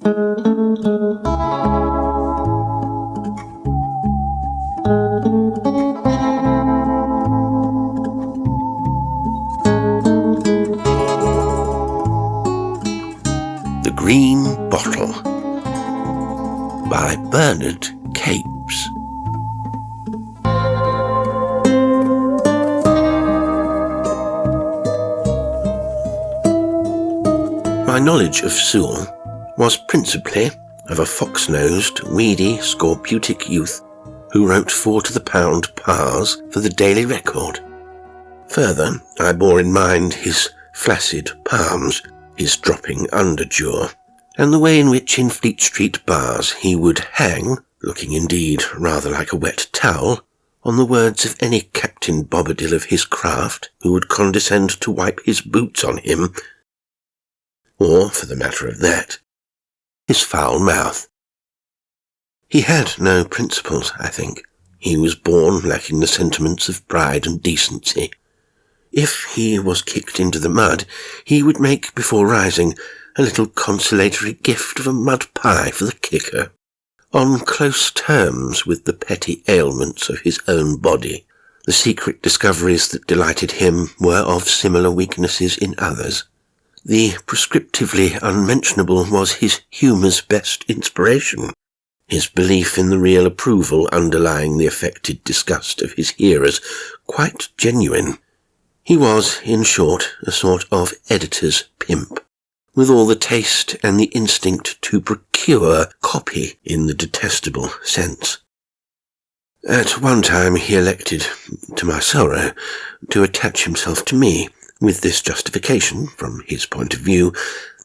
The Green Bottle by Bernard Capes. My knowledge of Sewell was principally of a fox-nosed, weedy, scorbutic youth who wrote 4 to the pound pars for the Daily Record. Further, I bore in mind his flaccid palms, his dropping underjaw, and the way in which in Fleet Street bars he would hang, looking indeed rather like a wet towel, on the words of any Captain Bobadil of his craft who would condescend to wipe his boots on him, or, for the matter of that, his foul mouth. He had no principles, I think. He was born lacking the sentiments of pride and decency. If he was kicked into the mud, he would make, before rising, a little consolatory gift of a mud pie for the kicker, on close terms with the petty ailments of his own body. The secret discoveries that delighted him were of similar weaknesses in others. The prescriptively unmentionable was his humour's best inspiration, his belief in the real approval underlying the affected disgust of his hearers quite genuine. He was, in short, a sort of editor's pimp, with all the taste and the instinct to procure copy in the detestable sense. At one time he elected, to my sorrow, to attach himself to me, with this justification, from his point of view,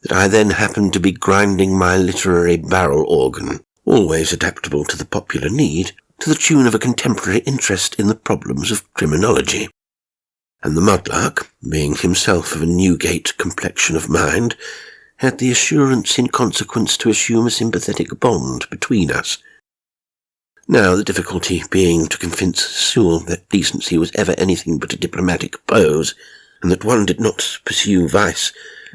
that I then happened to be grinding my literary barrel organ, always adaptable to the popular need, to the tune of a contemporary interest in the problems of criminology. And the mudlark, being himself of a Newgate complexion of mind, had the assurance in consequence to assume a sympathetic bond between us. Now the difficulty being to convince Sewell that decency was ever anything but a diplomatic pose, and that one did not pursue vice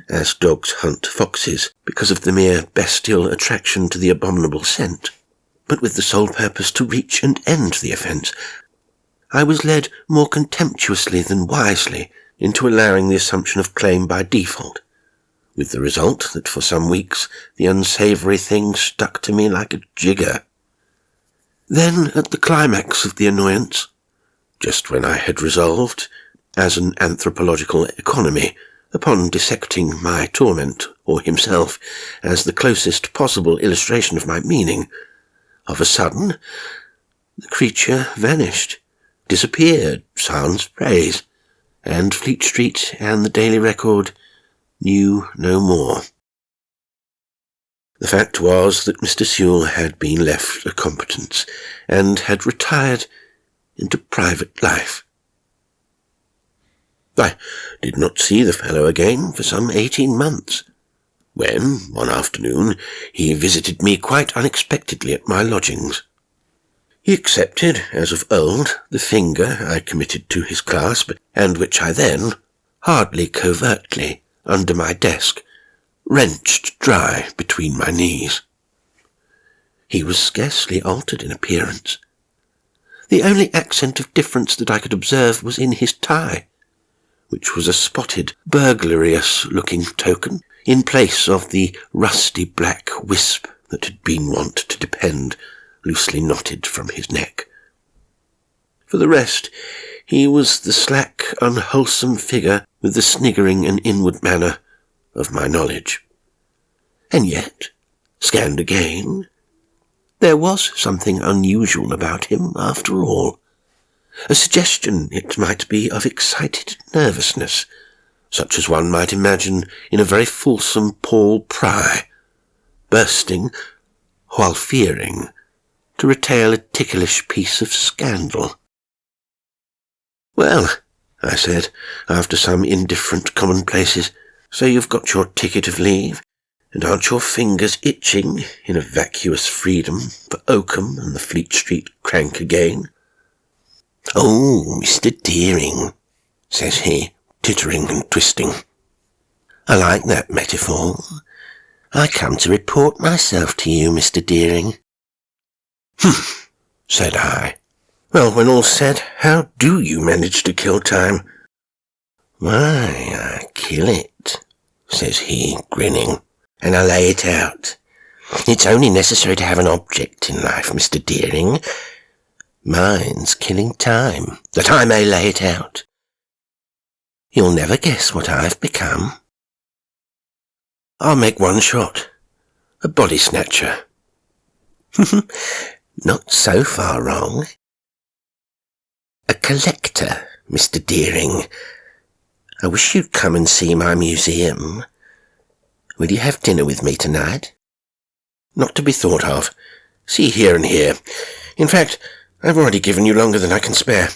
as dogs hunt foxes because of the mere bestial attraction to the abominable scent, but with the sole purpose to reach and end the offence, I was led more contemptuously than wisely into allowing the assumption of claim by default, with the result that for some weeks the unsavoury thing stuck to me like a jigger. Then, at the climax of the annoyance, just when I had resolved, as an anthropological economy, upon dissecting my torment, or himself, as the closest possible illustration of my meaning, of a sudden the creature vanished, disappeared, sans praise, and Fleet Street and the Daily Record knew no more. The fact was that Mr. Sewell had been left a competence, and had retired into private life. I did not see the fellow again for some 18 months, when, one afternoon, he visited me quite unexpectedly at my lodgings. He accepted, as of old, the finger I committed to his clasp, and which I then, hardly covertly, under my desk, wrenched dry between my knees. He was scarcely altered in appearance. The only accent of difference that I could observe was in his tie, which was a spotted, burglarious-looking token, in place of the rusty black wisp that had been wont to depend, loosely knotted, from his neck. For the rest, he was the slack, unwholesome figure with the sniggering and inward manner of my knowledge. And yet, scanned again, there was something unusual about him after all. A suggestion, it might be, of excited nervousness, such as one might imagine in a very fulsome Paul Pry, bursting, while fearing, to retail a ticklish piece of scandal. "Well," I said, after some indifferent commonplaces, "so you've got your ticket of leave, and aren't your fingers itching in a vacuous freedom for Oakham and the Fleet Street crank again?" "Oh, Mr. Deering," says he, tittering and twisting. "I like that metaphor. I come to report myself to you, Mr. Deering. Said I. Well, when all's said, how do you manage to kill time? Why, I kill it, says he, grinning, and I lay it out. It's only necessary to have an object in life, Mr. Deering. Mine's killing time, that I may lay it out. You'll never guess what I've become. I'll make one shot. A body snatcher. Not so far wrong. A collector, Mr. Deering. I wish you'd come and see my museum. Will you have dinner with me tonight? Not to be thought of. See here and here. In fact, I've already given you longer than I can spare.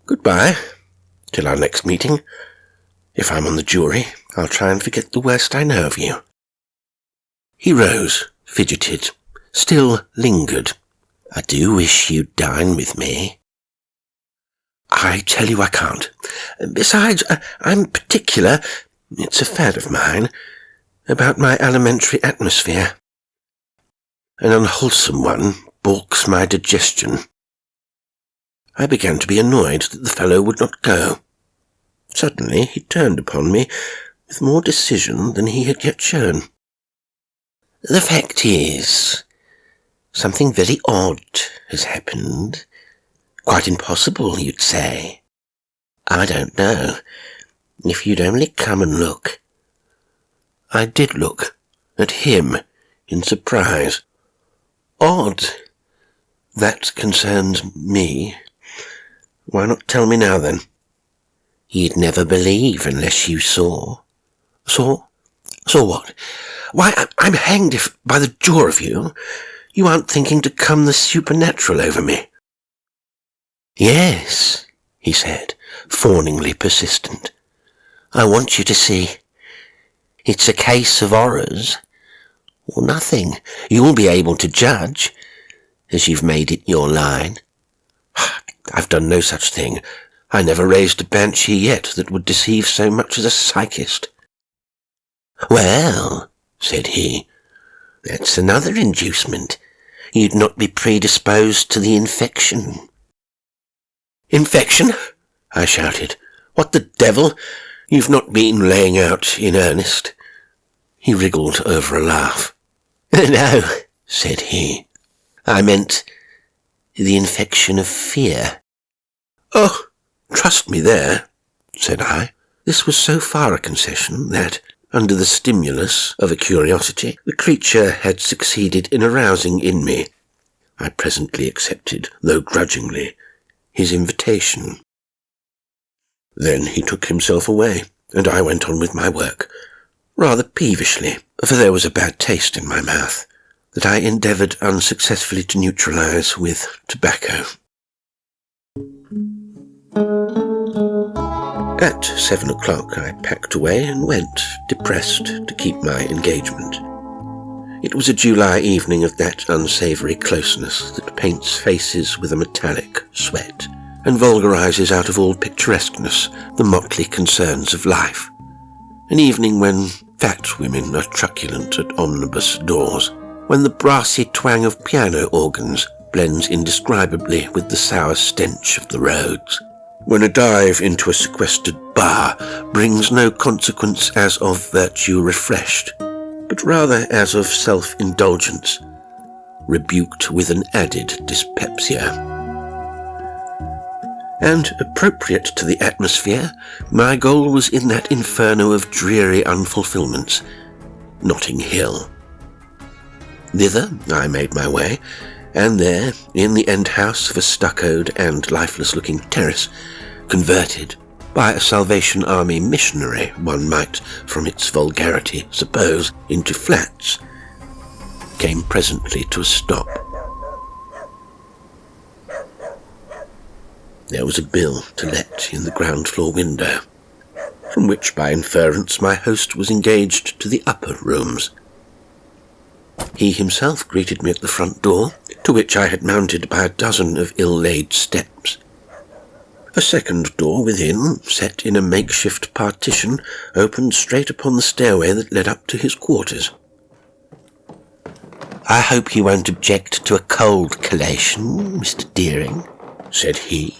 Goodbye. Till our next meeting. If I'm on the jury, I'll try and forget the worst I know of you. He rose, fidgeted, still lingered. I do wish you'd dine with me. I tell you I can't. Besides, I'm particular, it's a fad of mine, about my alimentary atmosphere. An unwholesome one balks my digestion. I began to be annoyed that the fellow would not go. Suddenly he turned upon me with more decision than he had yet shown. The fact is, something very odd has happened. Quite impossible, you'd say. I don't know. If you'd only come and look. I did look at him in surprise. Odd. That concerns me. Why not tell me now, then? You'd never believe unless you saw. Saw? Saw what? Why, I'm hanged if, by the jaw of you, you aren't thinking to come the supernatural over me. Yes, he said, fawningly persistent. I want you to see. It's a case of horrors, or nothing. You'll be able to judge, as you've made it your line. I've done no such thing. I never raised a banshee yet that would deceive so much as a psychist. Well, said he, that's another inducement. You'd not be predisposed to the infection. Infection? I shouted. What the devil? You've not been laying out in earnest. He wriggled over a laugh. No, said he. I meant the infection of fear. Oh, trust me there, said I. This was so far a concession that, under the stimulus of a curiosity, the creature had succeeded in arousing in me. I presently accepted, though grudgingly, his invitation. Then he took himself away, and I went on with my work, rather peevishly, for there was a bad taste in my mouth that I endeavoured unsuccessfully to neutralise with tobacco. At 7 o'clock I packed away and went, depressed, to keep my engagement. It was a July evening of that unsavoury closeness that paints faces with a metallic sweat and vulgarises out of all picturesqueness the motley concerns of life. An evening when fat women are truculent at omnibus doors, when the brassy twang of piano organs blends indescribably with the sour stench of the roads, when a dive into a sequestered bar brings no consequence as of virtue refreshed, but rather as of self-indulgence, rebuked with an added dyspepsia. And, appropriate to the atmosphere, my goal was in that inferno of dreary unfulfilments, Notting Hill. Thither I made my way, and there, in the end-house of a stuccoed and lifeless-looking terrace, converted, by a Salvation Army missionary, one might, from its vulgarity, suppose, into flats, came presently to a stop. There was a bill to let in the ground-floor window, from which, by inference, my host was engaged to the upper rooms. He himself greeted me at the front door, to which I had mounted by a dozen of ill-laid steps. A second door within, set in a makeshift partition, opened straight upon the stairway that led up to his quarters. "I hope you won't object to a cold collation, Mr. Deering," said he.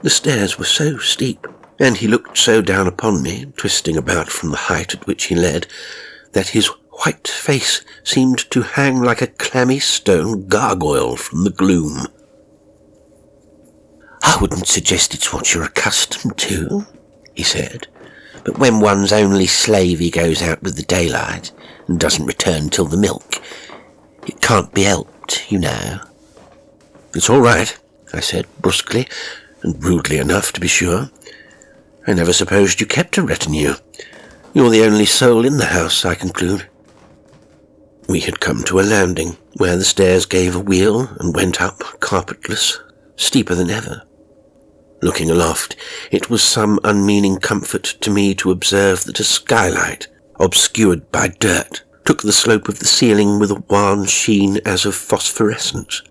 The stairs were so steep, and he looked so down upon me, twisting about from the height at which he led, that his white face seemed to hang like a clammy stone gargoyle from the gloom. "I wouldn't suggest it's what you're accustomed to," he said, "but when one's only slavey goes out with the daylight and doesn't return till the milk, it can't be helped, you know." "It's all right," I said, brusquely, and rudely enough, to be sure. "I never supposed you kept a retinue. You're the only soul in the house, I conclude." We had come to a landing, where the stairs gave a wheel and went up, carpetless, steeper than ever. Looking aloft, it was some unmeaning comfort to me to observe that a skylight, obscured by dirt, took the slope of the ceiling with a wan sheen as of phosphorescence.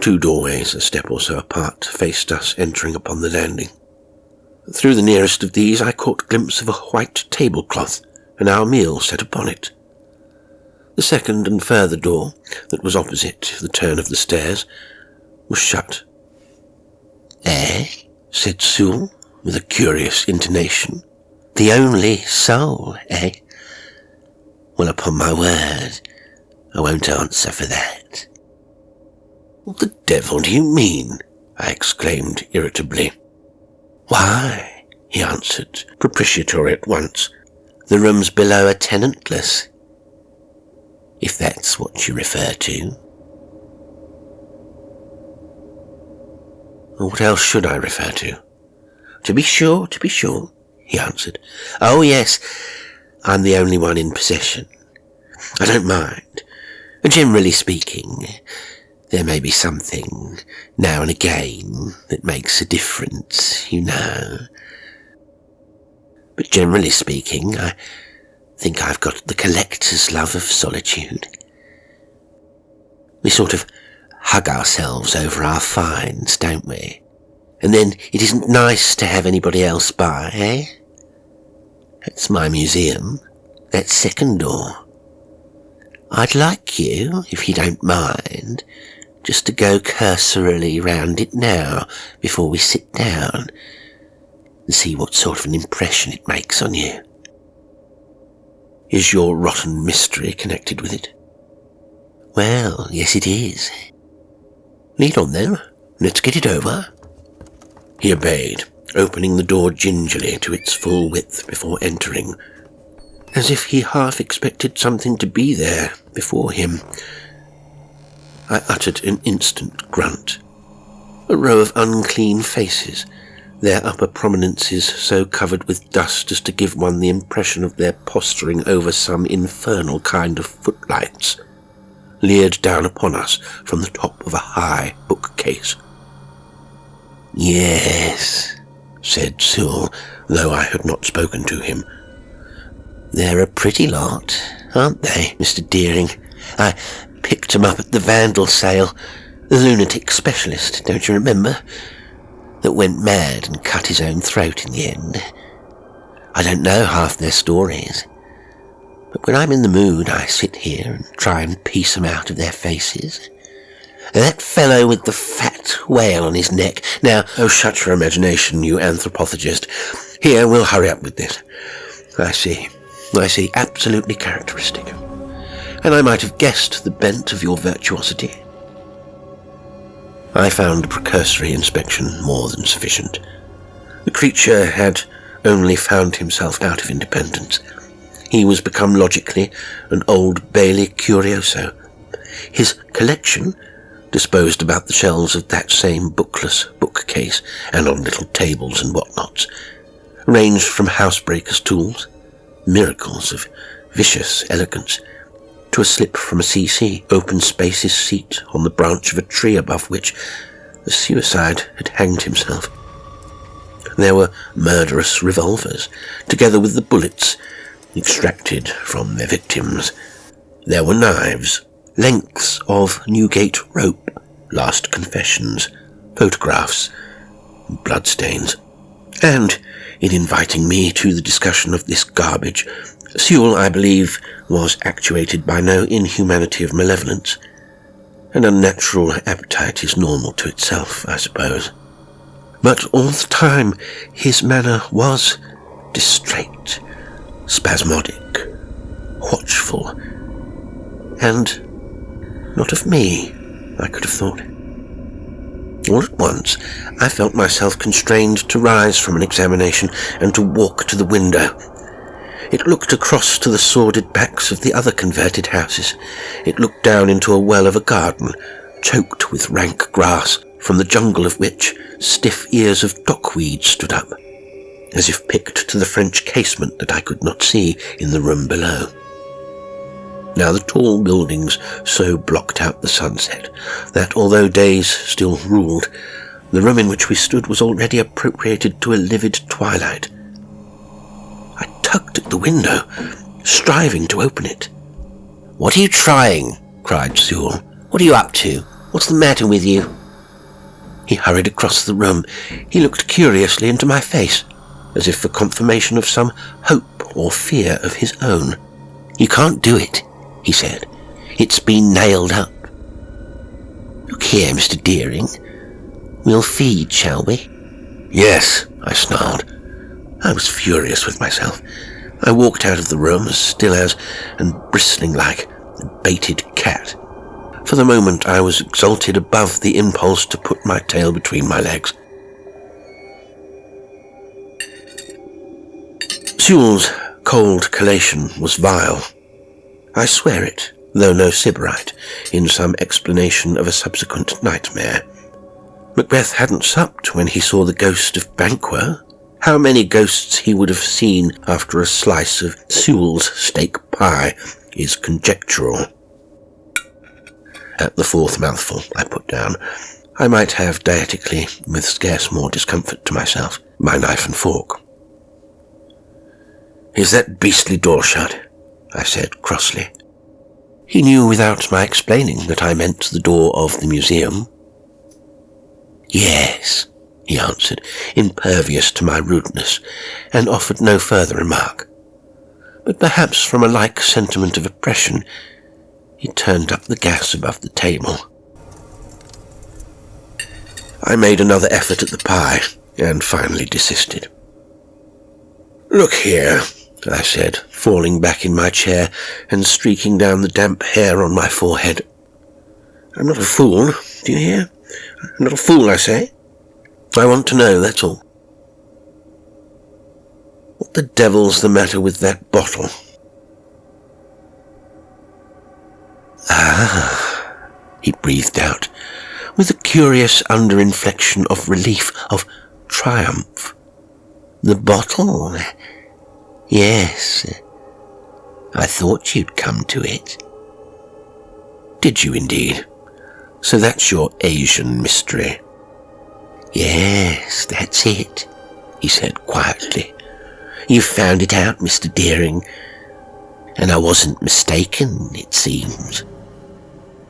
2 doorways, a step or so apart, faced us entering upon the landing. Through the nearest of these I caught a glimpse of a white tablecloth, and our meal set upon it. The second and further door, that was opposite the turn of the stairs, was shut. "Eh?" said Sewell, with a curious intonation. "The only soul, eh? Well, upon my word, I won't answer for that." "What the devil do you mean?" I exclaimed irritably. "Why," he answered, propitiatory at once, "the rooms below are tenantless, if that's what you refer to." "What else should I refer to?" To be sure, he answered. "Oh, yes, I'm the only one in possession. I don't mind. Generally speaking, there may be something, now and again, that makes a difference, you know. But generally speaking, I think I've got the collector's love of solitude. We sort of hug ourselves over our finds, don't we? And then it isn't nice to have anybody else by, eh? That's my museum, that second door. I'd like you, if you don't mind, just to go cursorily round it now, before we sit down, and see what sort of an impression it makes on you." "Is your rotten mystery connected with it?" "Well, yes it is." "Lead on then, let's get it over." He obeyed, opening the door gingerly to its full width before entering, as if he half expected something to be there before him. I uttered an instant grunt. A row of unclean faces, their upper prominences so covered with dust as to give one the impression of their posturing over some infernal kind of footlights, leered down upon us from the top of a high bookcase. "Yes," said Sewell, though I had not spoken to him. "They're a pretty lot, aren't they, Mr. Deering? I picked 'em up at the Vandal sale, the lunatic specialist, don't you remember, that went mad and cut his own throat in the end. I don't know half their stories, but when I'm in the mood I sit here and try and piece 'em out of their faces. That fellow with the fat whale on his neck. Now, oh, shut your imagination, you anthropologist. Here, we'll hurry up with this. I see, absolutely characteristic. And I might have guessed the bent of your virtuosity." I found a precursory inspection more than sufficient. The creature had only found himself out of independence. He was become logically an Old Bailey curioso. His collection, disposed about the shelves of that same bookless bookcase and on little tables and whatnots, ranged from housebreakers' tools, miracles of vicious elegance, to a slip from a CC, open spaces seat on the branch of a tree above which a suicide had hanged himself. There were murderous revolvers, together with the bullets extracted from their victims. There were knives, lengths of Newgate rope, last confessions, photographs, bloodstains. And, in inviting me to the discussion of this garbage, Sewell, I believe, was actuated by no inhumanity of malevolence. An unnatural appetite is normal to itself, I suppose. But all the time his manner was distrait, spasmodic, watchful, and not of me, I could have thought. All at once I felt myself constrained to rise from an examination and to walk to the window. It looked across to the sordid backs of the other converted houses. It looked down into a well of a garden, choked with rank grass, from the jungle of which stiff ears of dockweed stood up, as if picked to the French casement that I could not see in the room below. Now the tall buildings so blocked out the sunset that, although days still ruled, the room in which we stood was already appropriated to a livid twilight. I tugged at the window, striving to open it. "What are you trying?" cried Sewell. "What are you up to? What's the matter with you?" He hurried across the room. He looked curiously into my face, as if for confirmation of some hope or fear of his own. "You can't do it," he said. "It's been nailed up." "Look here, Mr. Deering. We'll feed, shall we?" "Yes," I snarled. I was furious with myself. I walked out of the room as still as, and bristling like, a baited cat. For the moment I was exalted above the impulse to put my tail between my legs. Sewell's cold collation was vile. I swear it, though no sybarite, in some explanation of a subsequent nightmare. Macbeth hadn't supped when he saw the ghost of Banquo. How many ghosts he would have seen after a slice of Sewell's steak pie is conjectural. At the fourth mouthful I put down, I might have dietically, with scarce more discomfort to myself, my knife and fork. "Is that beastly door shut?" I said crossly. He knew without my explaining that I meant the door of the museum. "Yes," he answered, impervious to my rudeness, and offered no further remark. But perhaps from a like sentiment of oppression, he turned up the gas above the table. I made another effort at the pie, and finally desisted. "Look here," I said, falling back in my chair and streaking down the damp hair on my forehead. "I'm not a fool, do you hear? I'm not a fool, I say. I want to know, that's all. What the devil's the matter with that bottle?" "Ah," he breathed out, with a curious under-inflection of relief, of triumph. "The bottle? Yes. I thought you'd come to it." "Did you indeed? So that's your Asian mystery?" "Yes, that's it," he said quietly. "You've found it out, Mr. Deering. And I wasn't mistaken, it seems."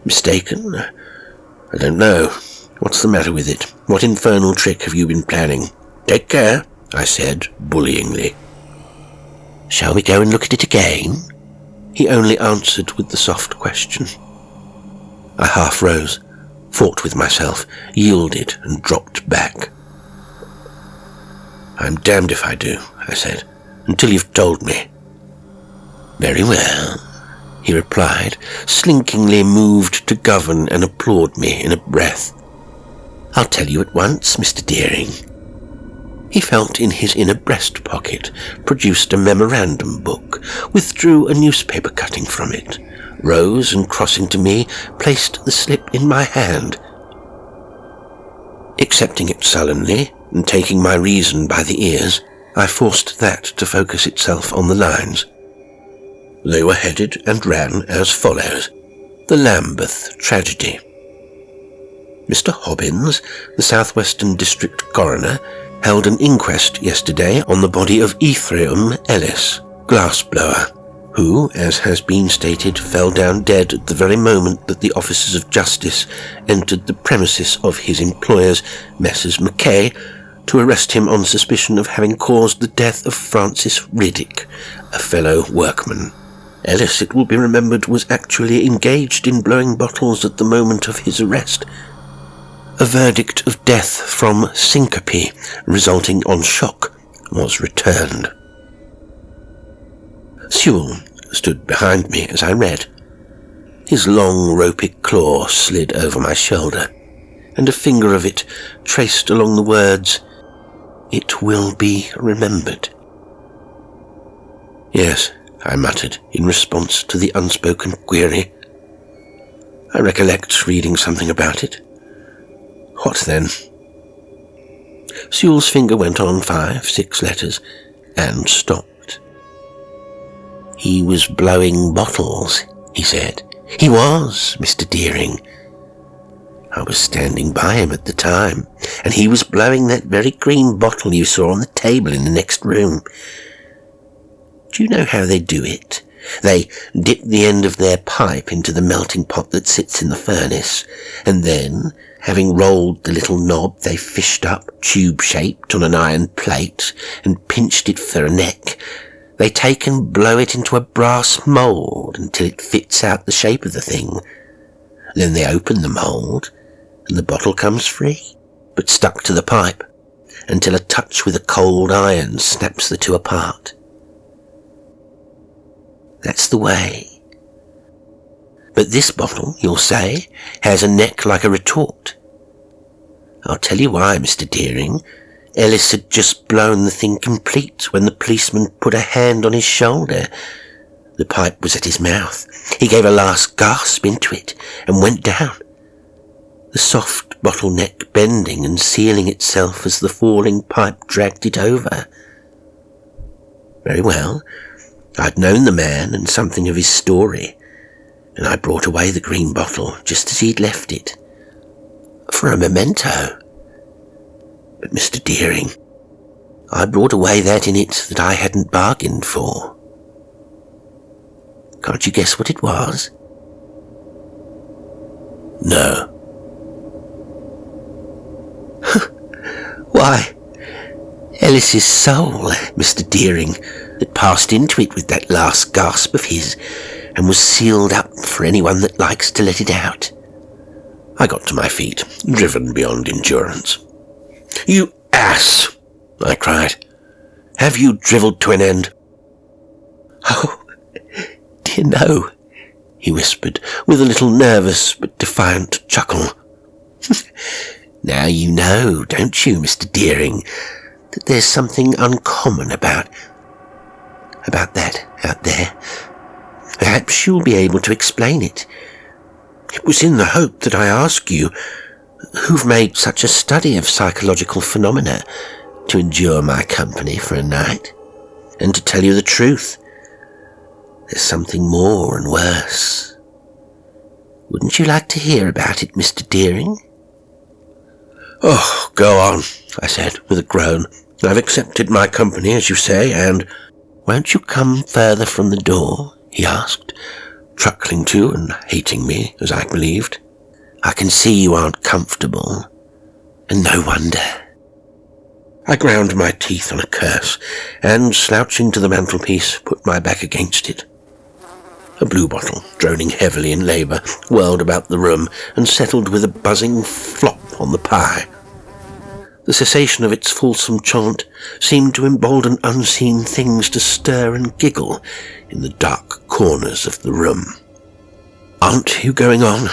"Mistaken? I don't know. What's the matter with it? What infernal trick have you been planning?" "Take care," I said bullyingly. "Shall we go and look at it again?" He only answered with the soft question. I half rose, fought with myself, yielded, and dropped back. "I'm damned if I do," I said, "until you've told me." "Very well," he replied, slinkingly moved to govern and applaud me in a breath. "I'll tell you at once, Mr. Deering." He felt in his inner breast pocket, produced a memorandum book, withdrew a newspaper cutting from it, rose and, crossing to me, placed the slip in my hand. Accepting it sullenly, and taking my reason by the ears, I forced that to focus itself on the lines. They were headed and ran as follows: "The Lambeth Tragedy. Mr. Hobbins, the Southwestern District Coroner, held an inquest yesterday on the body of Ephraim Ellis, glassblower, who, as has been stated, fell down dead at the very moment that the officers of justice entered the premises of his employers, Messrs. Mackay, to arrest him on suspicion of having caused the death of Francis Riddick, a fellow workman. Ellis, it will be remembered, was actually engaged in blowing bottles at the moment of his arrest. A verdict of death from syncope, resulting on shock, was returned. Sewell stood behind me as I read. His long, ropey claw slid over my shoulder, and a finger of it traced along the words, "It will be remembered." "Yes," I muttered in response to the unspoken query. "I recollect reading something about it." "What then?" Sewell's finger went on 5, 6 letters, and stopped. "He was blowing bottles," he said. "He was, Mr. Deering. I was standing by him at the time, and he was blowing that very green bottle you saw on the table in the next room. Do you know how they do it? They dip the end of their pipe into the melting pot that sits in the furnace, and then, having rolled the little knob they fished up, tube-shaped, on an iron plate, and pinched it for a neck, they take and blow it into a brass mould until it fits out the shape of the thing. Then they open the mould, and the bottle comes free, but stuck to the pipe, until a touch with a cold iron snaps the two apart. That's the way. But this bottle, you'll say, has a neck like a retort. I'll tell you why, Mr. Deering. Ellis had just blown the thing complete when the policeman put a hand on his shoulder. The pipe was at his mouth. He gave a last gasp into it and went down, the soft bottleneck bending and sealing itself as the falling pipe dragged it over. Very well. I'd known the man and something of his story, and I brought away the green bottle just as he'd left it, for a memento. But, Mr. Deering, I brought away that in it that I hadn't bargained for. Can't you guess what it was? No. Why, Ellis's soul, Mr. Deering, that passed into it with that last gasp of his, and was sealed up for anyone that likes to let it out. I got to my feet, driven beyond endurance. "You ass!" I cried. "Have you drivelled to an end?" "Oh, dear no," he whispered, with a little nervous but defiant chuckle. "Now you know, don't you, Mr. Deering, that there's something uncommon about that out there. Perhaps you'll be able to explain it. It was in the hope that I ask you, who've made such a study of psychological phenomena, to endure my company for a night. And to tell you the truth, there's something more and worse. Wouldn't you like to hear about it, Mr. Deering?" "Oh, go on," I said with a groan. "I've accepted my company, as you say, and—" "Won't you come further from the door?" he asked, truckling to and hating me, as I believed. "I can see you aren't comfortable, and no wonder." I ground my teeth on a curse, and, slouching to the mantelpiece, put my back against it. A blue bottle, droning heavily in labour, whirled about the room, and settled with a buzzing flop on the pie. The cessation of its fulsome chaunt seemed to embolden unseen things to stir and giggle in the dark corners of the room. "Aren't you going on?"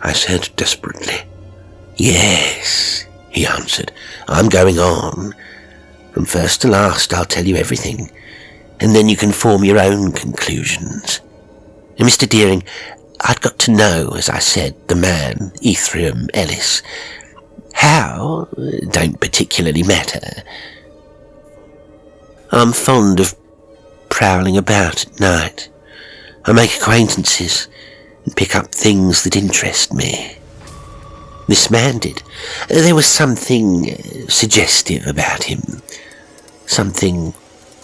I said desperately. "Yes," he answered, "I'm going on. From first to last I'll tell you everything, and then you can form your own conclusions. And Mr. Deering, I'd got to know, as I said, the man, Ephraim Ellis. How don't particularly matter. I'm fond of prowling about at night. I make acquaintances and pick up things that interest me. This man did. There was something suggestive about him. Something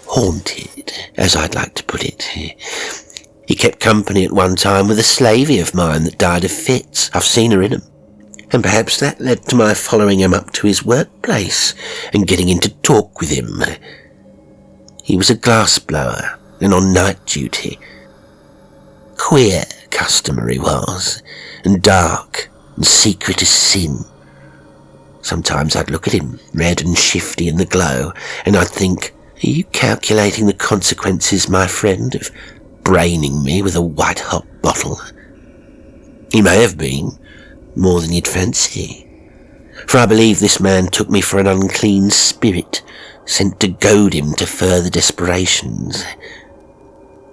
haunted, as I'd like to put it. He kept company at one time with a slavey of mine that died of fits. I've seen her in 'em. and perhaps that led to my following him up to his workplace and getting into talk with him. He was a glassblower and on night duty. Queer customer he was, and dark and secret as sin. Sometimes I'd look at him, red and shifty in the glow, and I'd think, are you calculating the consequences, my friend, of braining me with a white-hot bottle? He may have been, more than you'd fancy, for I believe this man took me for an unclean spirit, sent to goad him to further desperations.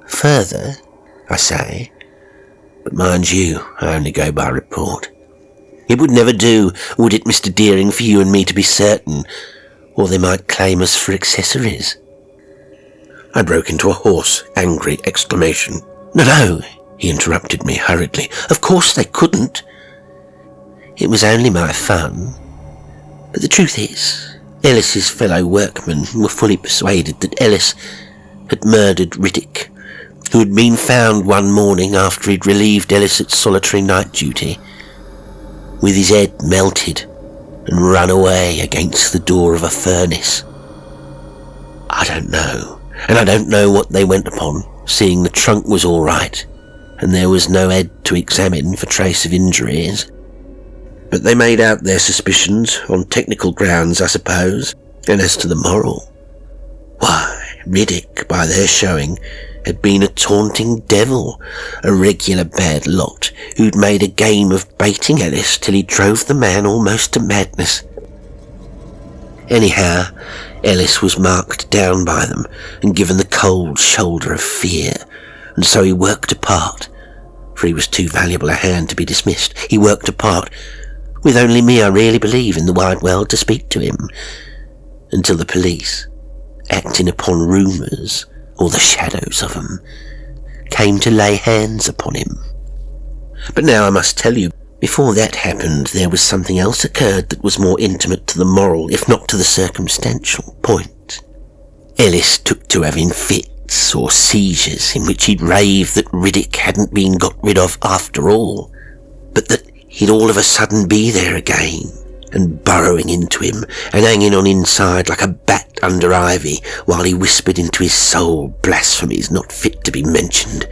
Further, I say, but mind you, I only go by report. It would never do, would it, Mr. Deering, for you and me to be certain, or they might claim us for accessories. I broke into a hoarse, angry exclamation. No, he interrupted me hurriedly. Of course they couldn't. It was only my fun. But the truth is, Ellis's fellow workmen were fully persuaded that Ellis had murdered Riddick, who had been found one morning after he'd relieved Ellis at solitary night duty, with his head melted and run away against the door of a furnace. I don't know, and I don't know what they went upon, seeing the trunk was all right, and there was no head to examine for trace of injuries. But they made out their suspicions on technical grounds, I suppose, and as to the moral, why, Riddick, by their showing, had been a taunting devil, a regular bad lot, who'd made a game of baiting Ellis till he drove the man almost to madness. Anyhow, Ellis was marked down by them and given the cold shoulder of fear, and so he worked apart, for he was too valuable a hand to be dismissed. He worked apart, with only me, I really believe, in the wide world to speak to him, until the police, acting upon rumours, or the shadows of them, came to lay hands upon him. But now I must tell you, before that happened, there was something else occurred that was more intimate to the moral, if not to the circumstantial, point. Ellis took to having fits or seizures in which he'd rave that Riddick hadn't been got rid of after all, but that he'd all of a sudden be there again, and burrowing into him, and hanging on inside like a bat under ivy, while he whispered into his soul blasphemies not fit to be mentioned.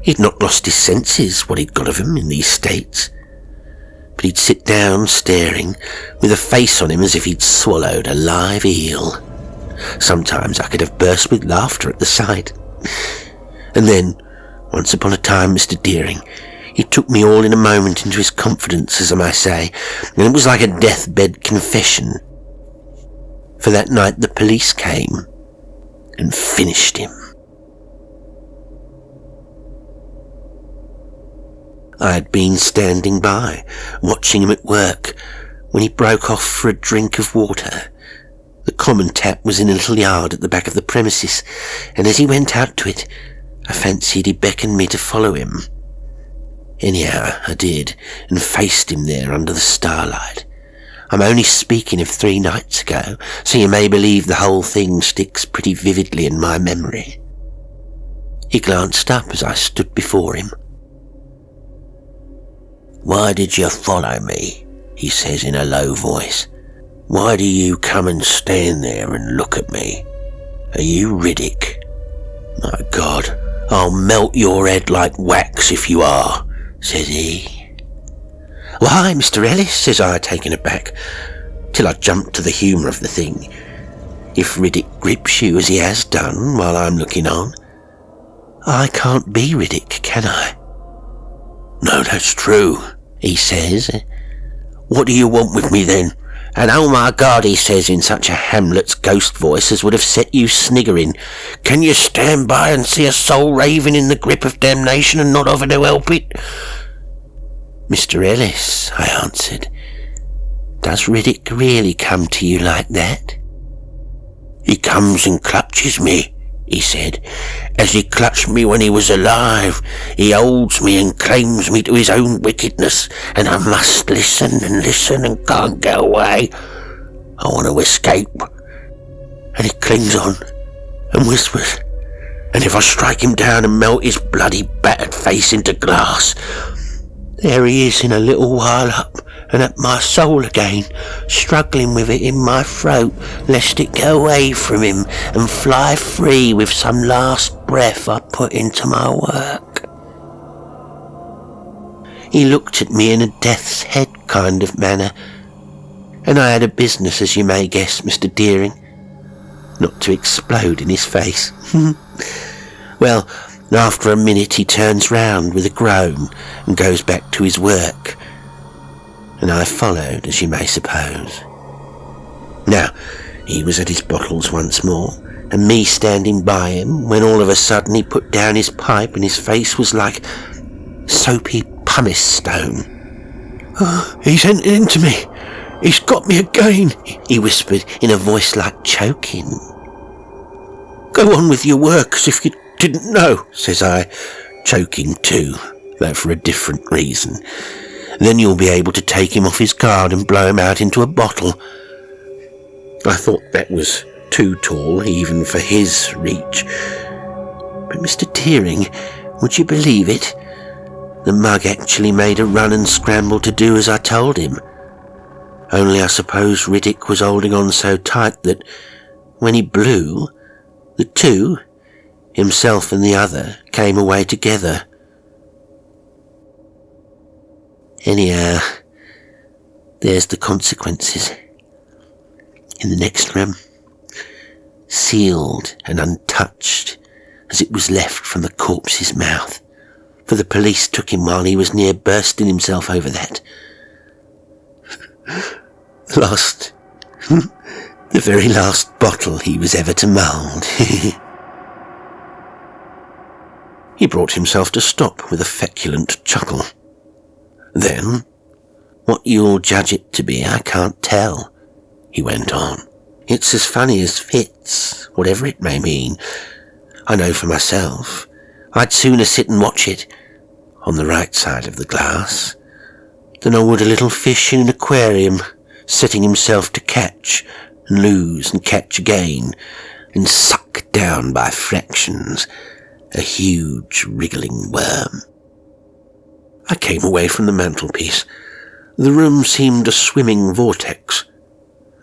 He'd not lost his senses, what he'd got of him in these states, but he'd sit down staring, with a face on him as if he'd swallowed a live eel. Sometimes I could have burst with laughter at the sight. And then, once upon a time, Mr. Deering, he took me all in a moment into his confidence, as I may say, and it was like a deathbed confession. For that night the police came and finished him. I had been standing by, watching him at work, when he broke off for a drink of water. The common tap was in a little yard at the back of the premises, and as he went out to it, I fancied he beckoned me to follow him. Anyhow, I did, and faced him there under the starlight. I'm only speaking of 3 nights ago, so you may believe the whole thing sticks pretty vividly in my memory. He glanced up as I stood before him. "Why did you follow me?" he says in a low voice. "Why do you come and stand there and look at me? Are you Riddick? My God, I'll melt your head like wax if you are," says he. "Why, Mr. Ellis," says I, taken aback, till I jumped to the humour of the thing. "If Riddick grips you as he has done while I'm looking on, I can't be Riddick, can I?" "No, that's true," he says. "What do you want with me then? And oh my God," he says in such a Hamlet's ghost voice as would have set you sniggering, "can you stand by and see a soul raving in the grip of damnation and not offer to help it?" "Mr. Ellis," I answered, "does Riddick really come to you like that?" "He comes and clutches me," he said, "as he clutched me when he was alive. He holds me and claims me to his own wickedness, and I must listen and can't get away. I want to escape. And he clings on and whispers, and if I strike him down and melt his bloody battered face into glass, there he is in a little while up and at my soul again, struggling with it in my throat, lest it get away from him and fly free with some last breath I put into my work. He looked at me in a death's head kind of manner, and I had a business, as you may guess, Mr. Deering, not to explode in his face. Well, after a minute he turns round with a groan and goes back to his work, and I followed, as you may suppose. Now, he was at his bottles once more, and me standing by him, when all of a sudden he put down his pipe and his face was like soapy pumice stone. "Oh, he's entered into me. He's got me again," he whispered in a voice like choking. "Go on with your work as if you didn't know," says I, choking too, though for a different reason. "Then you'll be able to take him off his guard and blow him out into a bottle." I thought that was too tall even for his reach. But Mr. Deering, would you believe it? The mug actually made a run and scramble to do as I told him. Only I suppose Riddick was holding on so tight that when he blew, the two, himself and the other, came away together. Anyhow, there's the consequences. In the next room, sealed and untouched as it was left from the corpse's mouth, for the police took him while he was near bursting himself over that. The very last bottle he was ever to mould. He brought himself to stop with a feculent chuckle. Then, what you'll judge it to be, I can't tell, he went on. It's as funny as fits, whatever it may mean. I know for myself, I'd sooner sit and watch it, on the right side of the glass, than I would a little fish in an aquarium, setting himself to catch, and lose and catch again, and suck down by fractions a huge wriggling worm. I came away from the mantelpiece. The room seemed a swimming vortex.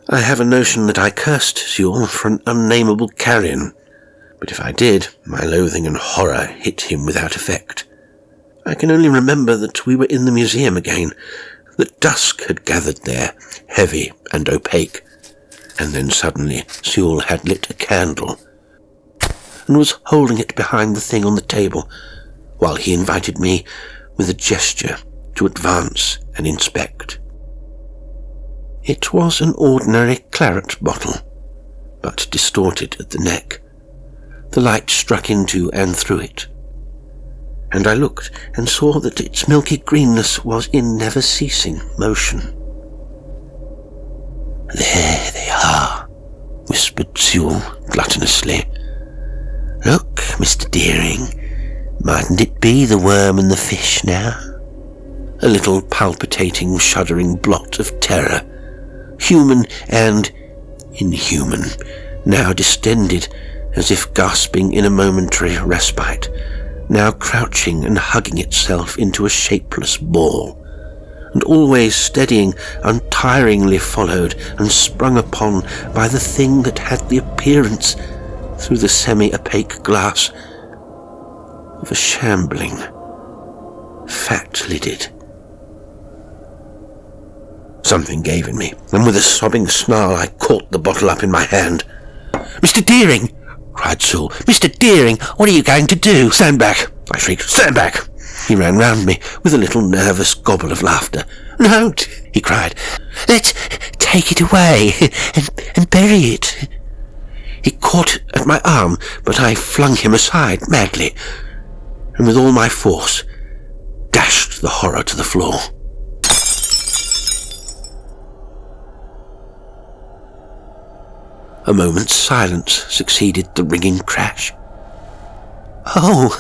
I have a notion that I cursed Sewell for an unnameable carrion, but if I did, my loathing and horror hit him without effect. I can only remember that we were in the museum again, that dusk had gathered there, heavy and opaque, and then suddenly Sewell had lit a candle and was holding it behind the thing on the table, while he invited me with a gesture to advance and inspect. It was an ordinary claret bottle, but distorted at the neck. The light struck into and through it, and I looked and saw that its milky greenness was in never-ceasing motion. "There they are," whispered Sewell gluttonously. "Look, Mr. Deering, mightn't it be the worm and the fish now?" A little palpitating, shuddering blot of terror, human and inhuman, now distended as if gasping in a momentary respite, now crouching and hugging itself into a shapeless ball, and always steadying, untiringly followed and sprung upon by the thing that had the appearance, through the semi-opaque glass, of a shambling, fat-lidded. Something gave in me, and with a sobbing snarl I caught the bottle up in my hand. "Mr. Deering!" cried Sewell. "Mr. Deering, what are you going to do?" "Stand back!" I shrieked. "Stand back!" He ran round me with a little nervous gobble of laughter. "No!" he cried. "Let's take it away and bury it." He caught at my arm, but I flung him aside madly, and with all my force dashed the horror to the floor. A moment's silence succeeded the ringing crash. "Oh,"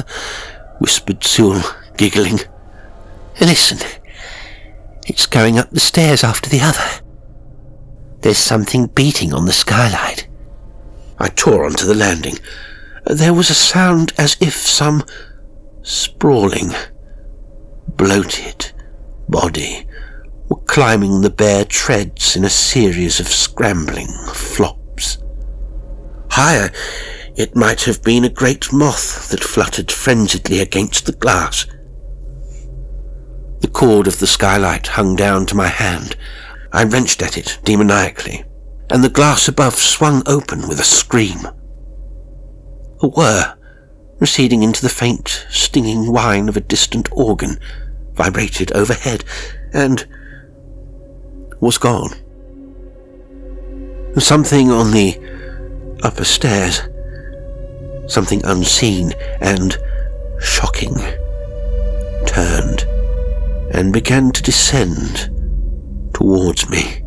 whispered Sewell, giggling. "Listen, it's going up the stairs after the other. There's something beating on the skylight." I tore onto the landing. There was a sound as if some sprawling, bloated body were climbing the bare treads in a series of scrambling flops. Higher, it might have been a great moth that fluttered frenziedly against the glass. The cord of the skylight hung down to my hand. I wrenched at it demoniacally, and the glass above swung open with a scream. A whir, receding into the faint, stinging whine of a distant organ, vibrated overhead, and was gone. Something on the upper stairs, something unseen and shocking, turned and began to descend towards me.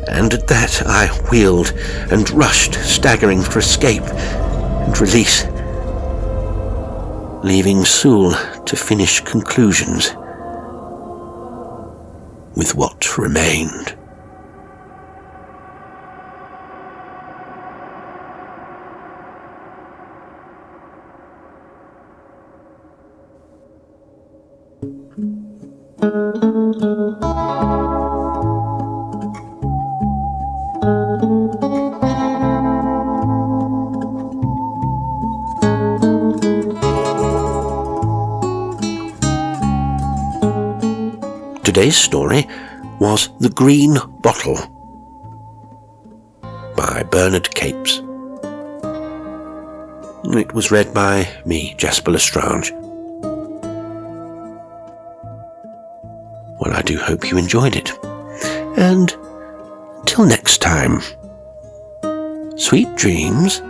And at that I wheeled and rushed, staggering for escape and release, leaving Sewell to finish conclusions with what remained. Today's story was The Green Bottle by Bernard Capes. It was read by me, Jasper L'Estrange. Well, I do hope you enjoyed it. And till next time, sweet dreams.